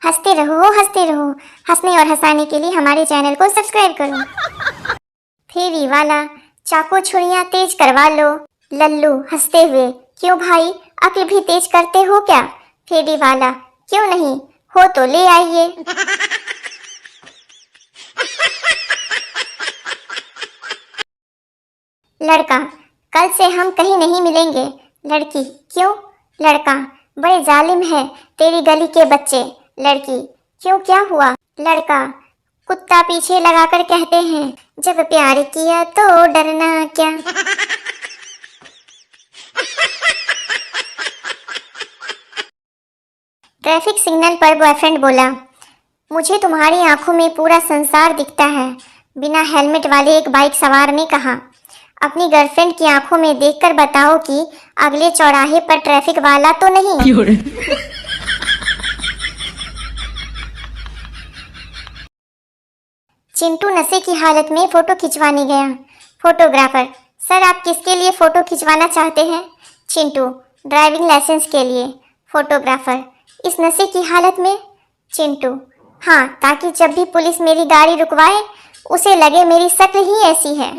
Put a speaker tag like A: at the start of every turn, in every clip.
A: हंसते रहो हंसते रहो। हंसने और हंसाने के लिए हमारे चैनल को सब्सक्राइब करो। फेरी वाला चाकू छुरियां तेज करवा लो। लल्लू हंसते हुए, क्यों भाई अक्ल भी तेज करते हो क्या? फेरी वाला, क्यों नहीं, हो तो ले आइए। लड़का, कल से हम कहीं नहीं मिलेंगे। लड़की, क्यों? लड़का, बड़े जालिम है तेरी गली के बच्चे। लड़की, क्यों, क्या हुआ? लड़का, कुत्ता पीछे लगाकर कहते हैं, जब प्यार किया तो डरना क्या। ट्रैफिक सिग्नल पर बॉयफ्रेंड बोला, मुझे तुम्हारी आंखों में पूरा संसार दिखता है। बिना हेलमेट वाले एक बाइक सवार ने कहा, अपनी गर्लफ्रेंड की आंखों में देखकर बताओ कि अगले चौराहे पर ट्रैफिक वाला तो नहीं। चिंटू नशे की हालत में फोटो खिंचवाने गया। फोटोग्राफर, सर आप किसके लिए फोटो खिंचवाना चाहते हैं? चिंटू, ड्राइविंग लाइसेंस के लिए। फोटोग्राफर, इस नशे की हालत में? चिंटू, हाँ, ताकि जब भी पुलिस मेरी गाड़ी रुकवाए उसे लगे मेरी शक्ल ही ऐसी है।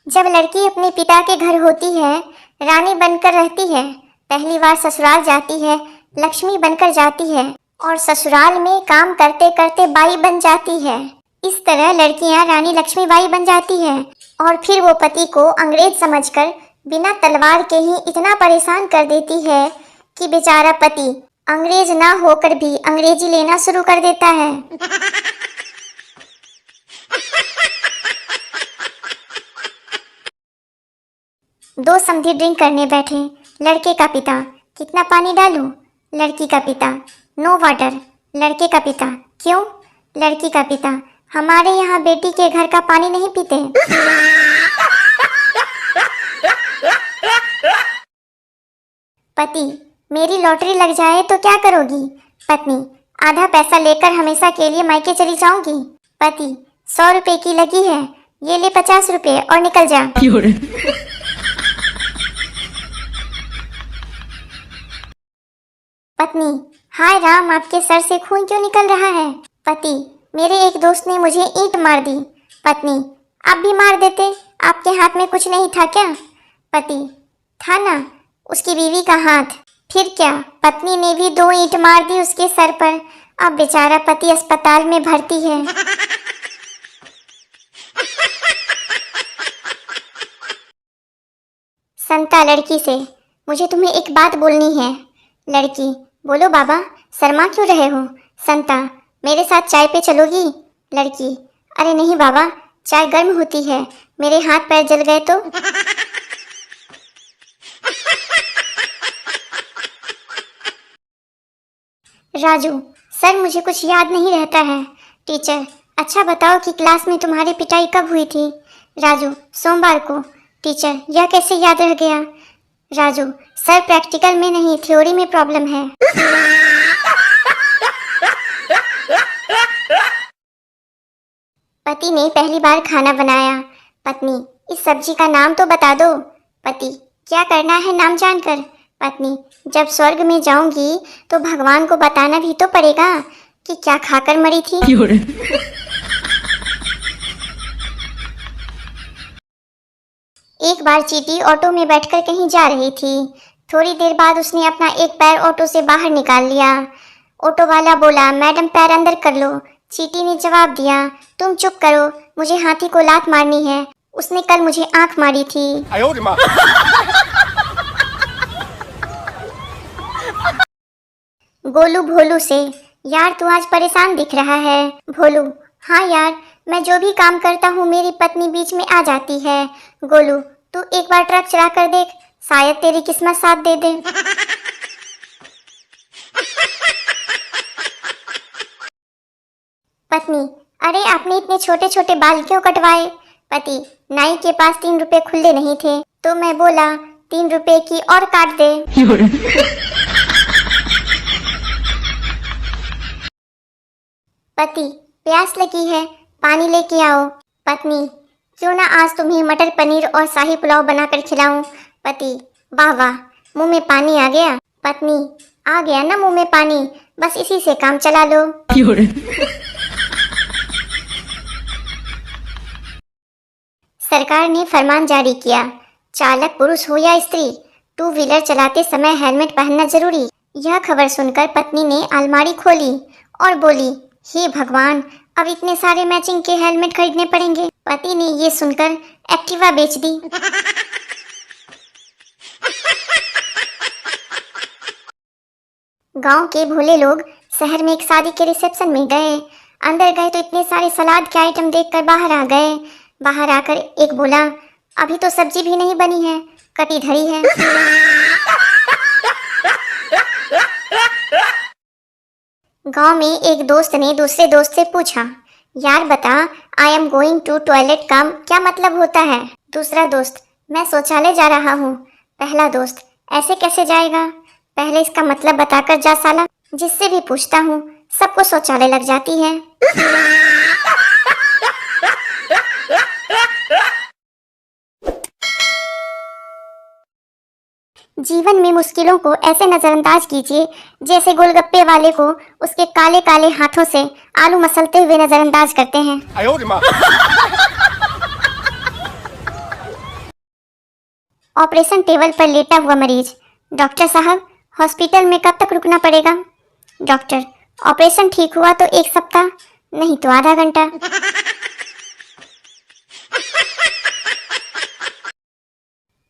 A: जब लड़की अपने पिता के घर होती है, रानी बनकर रहती है, पहली बार ससुराल जाती है, लक्ष्मी बनकर जाती है और ससुराल में काम करते करते बाई बन जाती है। इस तरह लड़कियां रानी लक्ष्मीबाई बन जाती हैं और फिर वो पति को अंग्रेज समझकर बिना तलवार के ही इतना परेशान कर देती है कि बेचारा पति अंग्रेज ना होकर भी अंग्रेजी लेना शुरू कर देता है। दो समधी ड्रिंक करने बैठे। लड़के का पिता, कितना पानी डालूं? लड़की का पिता, नो वाटर। लड़के का पिता, क्यों? लड़की का पिता, हमारे यहाँ बेटी के घर का पानी नहीं पीते। पति, मेरी लॉटरी लग जाए तो क्या करोगी? पत्नी, आधा पैसा लेकर हमेशा के लिए मायके चली जाऊंगी। पति, 100 रुपए की लगी है, ये ले 50 रुपए और निकल जा। पत्नी, हाय राम, आपके सर से खून क्यों निकल रहा है? पति, मेरे एक दोस्त ने मुझे ईंट मार दी। पत्नी, आप भी मार देते, आपके हाथ में कुछ नहीं था क्या? पति, था ना, उसकी बीवी का हाथ। फिर क्या, पत्नी ने भी 2 ईंट मार दी उसके सर पर। अब बेचारा पति अस्पताल में भर्ती है। संता लड़की से, मुझे तुम्हें एक बात बोलनी है। लड़की, बोलो बाबा, शर्मा क्यों रहे हो? संता, मेरे साथ चाय पे चलोगी? लड़की, अरे नहीं बाबा, चाय गर्म होती है, मेरे हाथ पैर जल गए तो। राजू, सर मुझे कुछ याद नहीं रहता है। टीचर, अच्छा बताओ कि क्लास में तुम्हारी पिटाई कब हुई थी? राजू, सोमवार को। टीचर, यह कैसे याद रह गया? राजू, सर प्रैक्टिकल में नहीं, थ्योरी में प्रॉब्लम है। पति ने पहली बार खाना बनाया। पत्नी, इस सब्जी का नाम तो बता दो। पति, क्या करना है नाम जानकर? पत्नी, जब स्वर्ग में जाऊंगी तो भगवान को बताना भी तो पड़ेगा कि क्या खाकर मरी थी। एक बार चींटी ऑटो में बैठकर कहीं जा रही थी। थोड़ी देर बाद उसने अपना एक पैर ऑटो से बाहर निकाल लिया। ऑटो वाला बोला, मैडम पैर अंदर कर लो। चींटी ने जवाब दिया, तुम चुप करो, मुझे हाथी को लात मारनी है, उसने कल मुझे आंख मारी थी। गोलू भोलू से, यार तू आज परेशान दिख रहा है। भोलू, हाँ यार, मैं जो भी काम करता हूँ मेरी पत्नी बीच में आ जाती है। गोलू, तू एक बार ट्रक चला कर देख, शायद तेरी किस्मत साथ दे दे। पत्नी, अरे आपने इतने छोटे छोटे बाल क्यों कटवाए? पति, नाई के पास 3 रुपए खुले नहीं थे तो मैं बोला 3 रुपए की और काट दे। पति, प्यास लगी है, पानी लेके आओ। पत्नी, क्यों ना आज तुम्हें मटर पनीर और शाही पुलाव बनाकर खिलाऊं। पति, वाह वाह, मुंह में पानी आ गया। पत्नी, आ गया ना मुंह में पानी, बस इसी से काम चला लो। सरकार ने फरमान जारी किया, चालक पुरुष हो या स्त्री, टू व्हीलर चलाते समय हेलमेट पहनना जरूरी। यह खबर सुनकर पत्नी ने अलमारी खोली और बोली, हे भगवान, अब इतने सारे मैचिंग के हेलमेट खरीदने पड़ेंगे। पति ने ये सुनकर एक्टिवा बेच दी। गांव के भोले लोग शहर में एक शादी के रिसेप्शन में गए। अंदर गए तो इतने सारे सलाद के आइटम देखकर बाहर आ गए। बाहर आकर एक बोला, अभी तो सब्जी भी नहीं बनी है, कटी धरी है। गांव में एक दोस्त ने दूसरे दोस्त से पूछा, यार बता, I am going to toilet का क्या मतलब होता है? दूसरा दोस्त, मैं शौचालय जा रहा हूँ। पहला दोस्त, ऐसे कैसे जाएगा? पहले इसका मतलब बताकर जा साला, जिससे भी पूछता हूँ सबको शौचालय लग जाती है। जीवन में मुश्किलों को ऐसे नजरअंदाज कीजिए जैसे गोलगप्पे वाले को उसके काले काले हाथों से आलू मसलते हुए नजरअंदाज करते हैं। ऑपरेशन टेबल पर लेटा हुआ मरीज, डॉक्टर साहब, हॉस्पिटल में कब तक रुकना पड़ेगा? डॉक्टर, ऑपरेशन ठीक हुआ तो 1 सप्ताह, नहीं तो आधा घंटा।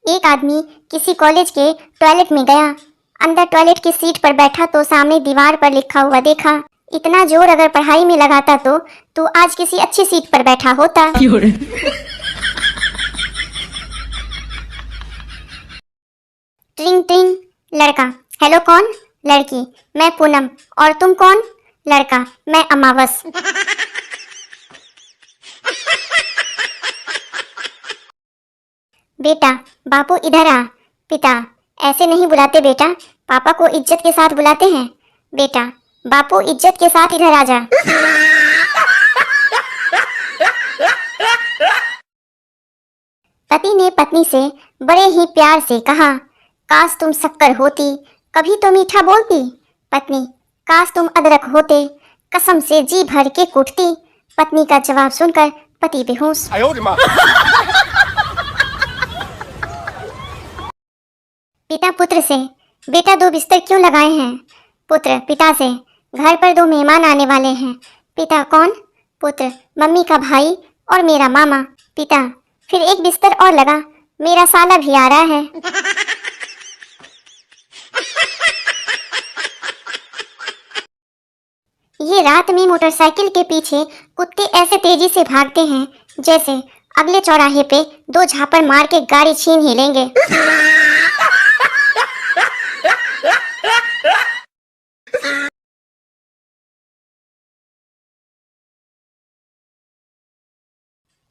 A: एक आदमी किसी कॉलेज के टॉयलेट में गया। अंदर टॉयलेट की सीट पर बैठा तो सामने दीवार पर लिखा हुआ देखा, इतना जोर अगर पढ़ाई में लगाता तो आज किसी अच्छी सीट पर बैठा होता। ट्रिंग ट्रिंग, लड़का, हेलो कौन? लड़की, मैं पूनम, और तुम कौन? लड़का, मैं अमावस। बेटा, बापू इधर आ। पिता, ऐसे नहीं बुलाते बेटा, पापा को इज्जत के साथ बुलाते हैं। बेटा, बापू इज्जत के साथ इधर आ जा। पति ने पत्नी से बड़े ही प्यार से कहा, काश तुम शक्कर होती, कभी तो मीठा बोलती। पत्नी, काश तुम अदरक होते, कसम से जी भर के कूटती। पत्नी का जवाब सुनकर पति बेहोश। पिता पुत्र से, बेटा 2 बिस्तर क्यों लगाए हैं? पुत्र पिता से, घर पर 2 मेहमान आने वाले हैं। पिता, कौन? पुत्र, मम्मी का भाई और मेरा मामा। पिता, फिर 1 बिस्तर और लगा, मेरा साला भी आ रहा है। ये रात में मोटरसाइकिल के पीछे कुत्ते ऐसे तेजी से भागते हैं जैसे अगले चौराहे पे 2 झापड़ मार के गाड़ी छीन ही लेंगे।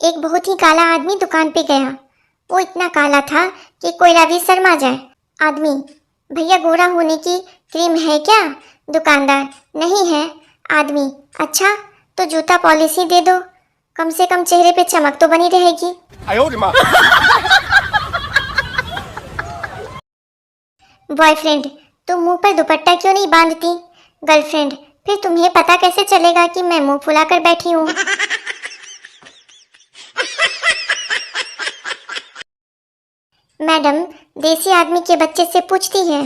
A: एक बहुत ही काला आदमी दुकान पे गया। वो इतना काला था कि कोयला भी शर्मा जाए। आदमी, भैया गोरा होने की क्रीम है क्या? दुकानदार, नहीं है। आदमी, अच्छा तो जूता पॉलिसी दे दो, कम से कम चेहरे पे चमक तो बनी रहेगी। बॉयफ्रेंड, तुम मुंह पर दुपट्टा क्यों नहीं बांधती? गर्लफ्रेंड, फिर तुम्हें पता कैसे चलेगा कि मैं मुंह फुलाकर बैठी हूँ? मैडम, देसी आदमी के बच्चे से पूछती है,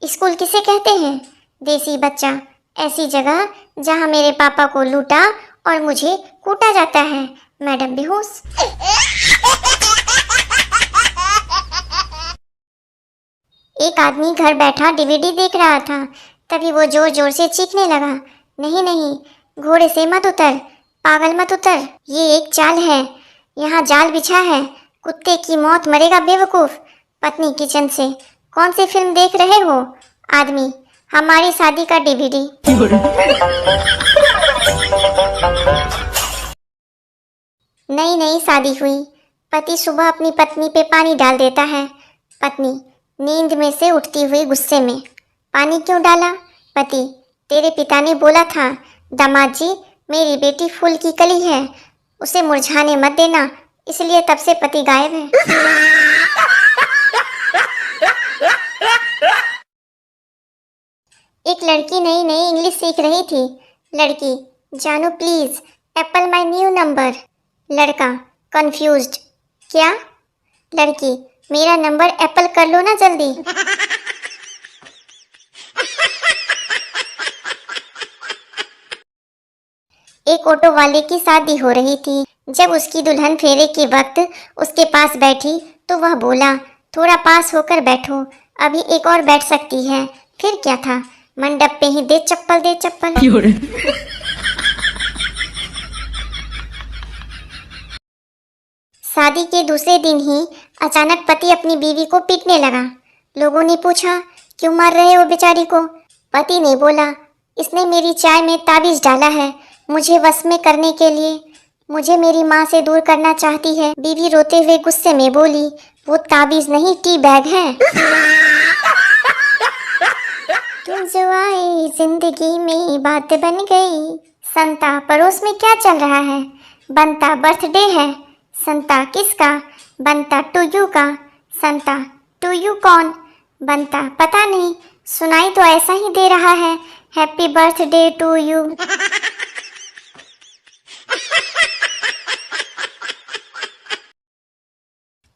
A: स्कूल किसे कहते हैं? देसी बच्चा, ऐसी जगह जहाँ मेरे पापा को लूटा और मुझे कूटा जाता है। मैडम बेहोश। एक आदमी घर बैठा डीवीडी देख रहा था, तभी वो जोर जोर से चीखने लगा, नहीं नहीं, घोड़े से मत उतर, पागल मत उतर, ये एक चाल है, यहाँ जाल बिछा है, कुत्ते की मौत मरेगा बेवकूफ। पत्नी किचन से, कौन सी फिल्म देख रहे हो? आदमी, हमारी शादी का डीवीडी। नई नई शादी हुई, पति सुबह अपनी पत्नी पे पानी डाल देता है। पत्नी नींद में से उठती हुई गुस्से में, पानी क्यों डाला? पति, तेरे पिता ने बोला था दामाद जी, मेरी बेटी फूल की कली है, उसे मुरझाने मत देना, इसलिए तब से पति गायब है। एक लड़की नई नई इंग्लिश सीख रही थी। लड़की, जानू please Apple my new number. लड़का कंफ्यूज्ड, क्या? लड़की, मेरा नंबर एप्पल कर लो ना जल्दी। एक ऑटो वाले की शादी हो रही थी। जब उसकी दुल्हन फेरे के वक्त उसके पास बैठी तो वह बोला, थोड़ा पास होकर बैठो, अभी एक और बैठ सकती है। फिर क्या था, मंडप पे ही दे चप्पल दे चप्पल। शादी के दूसरे दिन ही अचानक पति अपनी बीवी को पीटने लगा। लोगों ने पूछा, क्यों मार रहे हो बेचारी को? पति ने बोला, इसने मेरी चाय में ताबीज डाला है, मुझे वश में करने के लिए। मुझे मेरी माँ से दूर करना चाहती है। बीवी रोते हुए गुस्से में बोली, वो ताबीज नहीं, टी बैग है। तुम जो आए जिंदगी में बात बन गई। संता, पड़ोस में क्या चल रहा है? बनता, बर्थडे है। संता, किसका? बनता, टू यू का। संता, टू यू कौन? बनता, पता नहीं, सुनाई तो ऐसा ही दे रहा है, हैप्पी बर्थडे टू यू।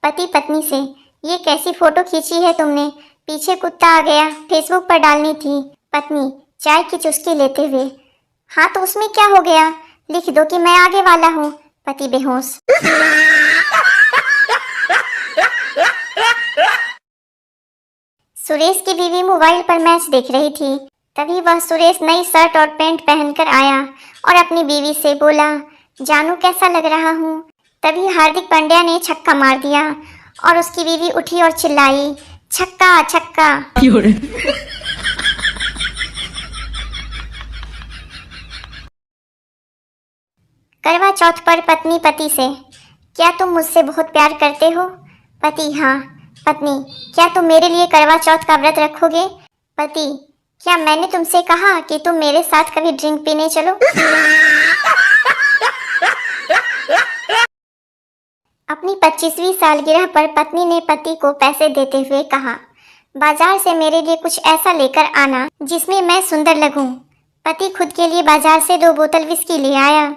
A: पति पत्नी से, ये कैसी फोटो खींची है तुमने? पीछे कुत्ता आ गया, फेसबुक पर डालनी थी। पत्नी चाय की चुस्की लेते हुए, हाँ तो उसमें क्या हो गया, लिख दो कि मैं आगे वाला हूँ। पति बेहोश। सुरेश की बीवी मोबाइल पर मैच देख रही थी। तभी वह सुरेश नई शर्ट और पैंट पहनकर आया और अपनी बीवी से बोला, जानू कैसा लग रहा हूँ? तभी हार्दिक पांड्या ने छक्का मार दिया और उसकी बीवी उठी और चिल्लाई, छक्का छक्का। करवा चौथ पर पत्नी पति से, क्या तुम मुझसे बहुत प्यार करते हो? पति, हाँ। पत्नी, क्या तुम मेरे लिए करवा चौथ का व्रत रखोगे? पति, क्या मैंने तुमसे कहा कि तुम मेरे साथ कभी ड्रिंक पीने चलो? अपनी 25वीं सालगिरह पर पत्नी ने पति को पैसे देते हुए कहा, बाजार से मेरे लिए कुछ ऐसा लेकर आना जिसमें मैं सुंदर लगूं। पति खुद के लिए बाजार से 2 बोतल विस्की ले आया।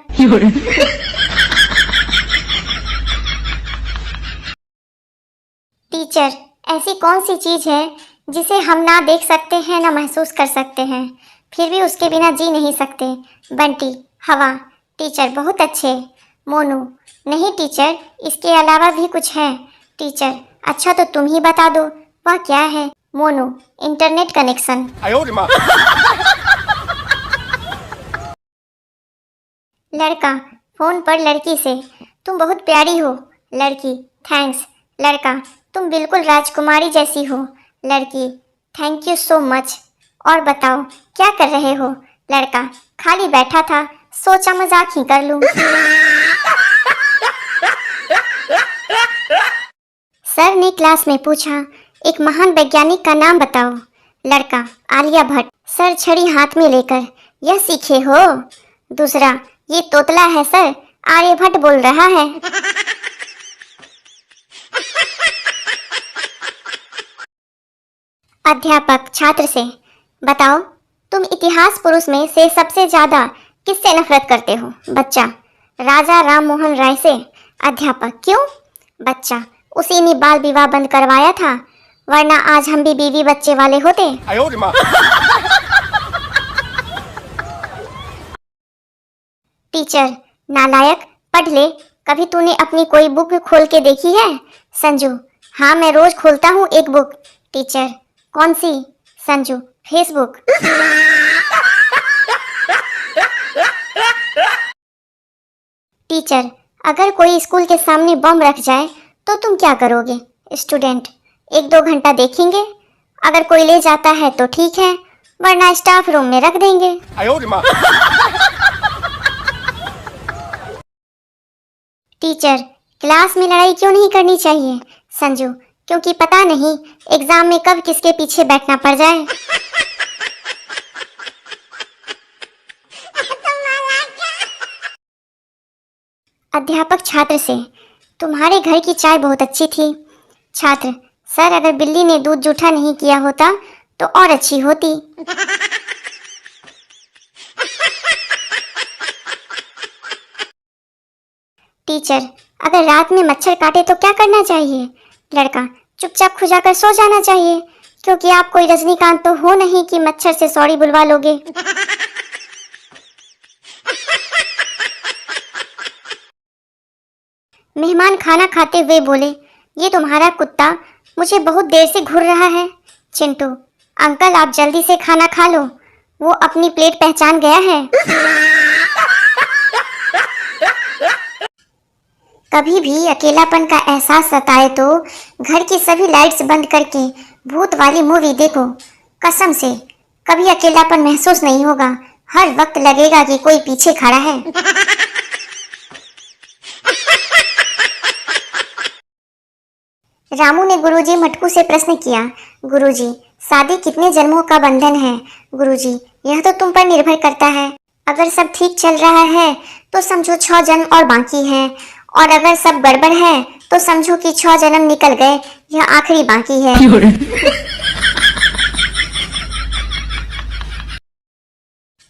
A: टीचर, ऐसी कौन सी चीज है जिसे हम ना देख सकते हैं ना महसूस कर सकते हैं, फिर भी उसके बिना जी नहीं सकते? बंटी, हवा। टीचर, बहुत अच्छे। मोनू, नहीं टीचर, इसके अलावा भी कुछ है। टीचर, अच्छा तो तुम ही बता दो, वह क्या है? Monu, internet connection. लड़का फोन पर लड़की से, तुम बहुत प्यारी हो। लड़की, थैंक्स। लड़का, तुम बिल्कुल राजकुमारी जैसी हो। लड़की, थैंक यू सो मच। और बताओ क्या कर रहे हो? लड़का, खाली बैठा था, सोचा मजाक ही कर लूं। सर ने क्लास में पूछा, एक महान वैज्ञानिक का नाम बताओ। लड़का, आलिया भट्ट। सर छड़ी हाथ में लेकर, यह सीखे हो? दूसरा, ये तोतला है सर, आर्यभट्ट बोल रहा है। अध्यापक छात्र से, बताओ तुम इतिहास पुरुष में से सबसे ज्यादा किससे नफरत करते हो? बच्चा, राजा राम मोहन राय से। अध्यापक, क्यों? बच्चा, उसी ने बाल विवाह बंद करवाया था, वरना आज हम भी बीवी बच्चे वाले होते। टीचर, नालायक, पढ़ ले, कभी तूने अपनी कोई बुक खोल के देखी है? संजू, हाँ मैं रोज खोलता हूँ एक बुक। टीचर, कौन सी? संजू, फेसबुक। टीचर, अगर कोई स्कूल के सामने बम रख जाए तो तुम क्या करोगे? स्टूडेंट, 1-2 घंटा देखेंगे, अगर कोई ले जाता है तो ठीक है, वरना स्टाफ रूम में रख देंगे। टीचर, क्लास में लड़ाई क्यों नहीं करनी चाहिए? संजू, क्योंकि पता नहीं एग्जाम में कब किसके पीछे बैठना पड़ जाए। अध्यापक छात्र से, तुम्हारे घर की चाय बहुत अच्छी थी। छात्र, सर अगर बिल्ली ने दूध जूठा नहीं किया होता तो और अच्छी होती। टीचर, अगर रात में मच्छर काटे तो क्या करना चाहिए? लड़का, चुपचाप खुजाकर सो जाना चाहिए, क्योंकि आप कोई रजनीकांत तो हो नहीं कि मच्छर से सॉरी बुलवा लोगे। मेहमान खाना खाते हुए बोले, ये तुम्हारा कुत्ता मुझे बहुत देर से घूर रहा है। चिंटू, अंकल आप जल्दी से खाना खा लो, वो अपनी प्लेट पहचान गया है। कभी भी अकेलापन का एहसास सताए तो घर की सभी लाइट्स बंद करके भूत वाली मूवी देखो। कसम से कभी अकेलापन महसूस नहीं होगा, हर वक्त लगेगा कि कोई पीछे खड़ा है। रामू ने गुरुजी मटकू से प्रश्न किया, गुरुजी शादी कितने जन्मों का बंधन है? गुरुजी, यह तो तुम पर निर्भर करता है। अगर सब ठीक चल रहा है तो समझो 6 जन्म और बाकी हैं, और अगर सब गड़बड़ है तो समझो कि 6 जन्म निकल गए, यह आखिरी बाकी है।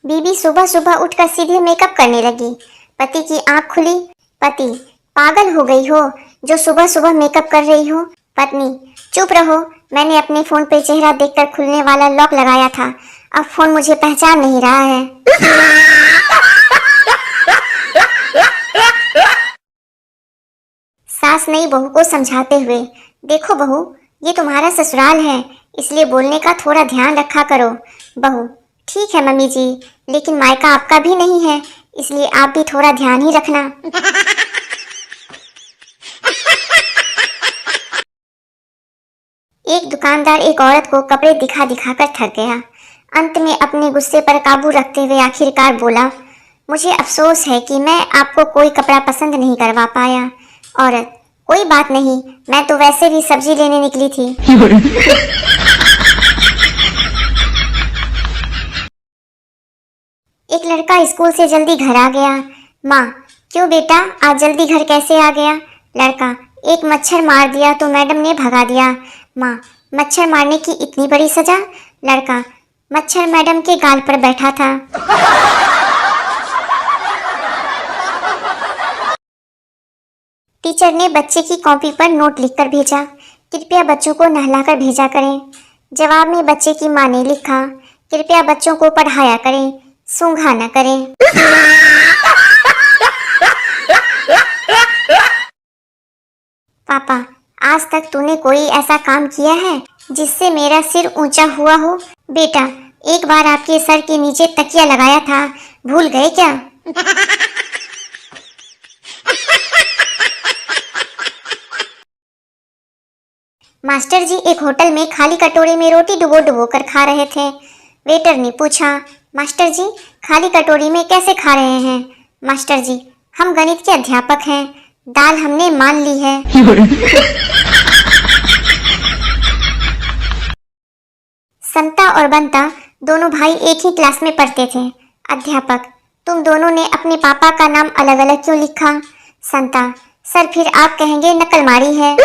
A: बीबी सुबह सुबह उठकर सीधे मेकअप करने लगी। पति की आंख खुली। पति, पागल हो गई हो जो सुबह सुबह मेकअप कर रही हो? पत्नी, चुप रहो, मैंने अपने फोन पे चेहरा देखकर खुलने वाला लॉक लगाया था, अब फोन मुझे पहचान नहीं रहा है। सास नई बहू को समझाते हुए, देखो बहू, ये तुम्हारा ससुराल है, इसलिए बोलने का थोड़ा ध्यान रखा करो। बहू, ठीक है मम्मी जी, लेकिन मायका आपका भी नहीं है, इसलिए आप भी थोड़ा ध्यान ही रखना। एक दुकानदार एक औरत को कपड़े दिखा दिखा कर थक गया। अंत में अपने गुस्से पर काबू रखते हुए आखिरकार बोला, मुझे अफसोस है कि मैं आपको कोई कपड़ा पसंद नहीं करवा पाया। औरत, कोई बात नहीं, मैं तो वैसे भी सब्जी लेने निकली थी। एक लड़का स्कूल से जल्दी घर आ गया। माँ, क्यों बेटा आज जल्दी घर कैसे आ गया? लड़का, एक मच्छर मार दिया तो मैडम ने भगा दिया। माँ, मच्छर मारने की इतनी बड़ी सजा? लड़का, मच्छर मैडम के गाल पर बैठा था। टीचर ने बच्चे की कॉपी पर नोट लिखकर भेजा, कृपया बच्चों को नहलाकर भेजा करें। जवाब में बच्चे की माँ ने लिखा, कृपया बच्चों को पढ़ाया करें, सूंघा न करें। पापा, आज तक तूने कोई ऐसा काम किया है जिससे मेरा सिर ऊंचा हुआ हो? बेटा, एक बार आपके सर के नीचे तकिया लगाया था, भूल गए क्या? मास्टर जी एक होटल में खाली कटोरे में रोटी डुबो डुबो कर खा रहे थे। वेटर ने पूछा, मास्टर जी खाली कटोरी में कैसे खा रहे हैं? मास्टर जी, हम गणित के अध्यापक हैं, दाल हमने मान ली है। संता और बंता दोनों भाई एक ही क्लास में पढ़ते थे। अध्यापक, तुम दोनों ने अपने पापा का नाम अलग अलग क्यों लिखा? संता, सर फिर आप कहेंगे नकल मारी है।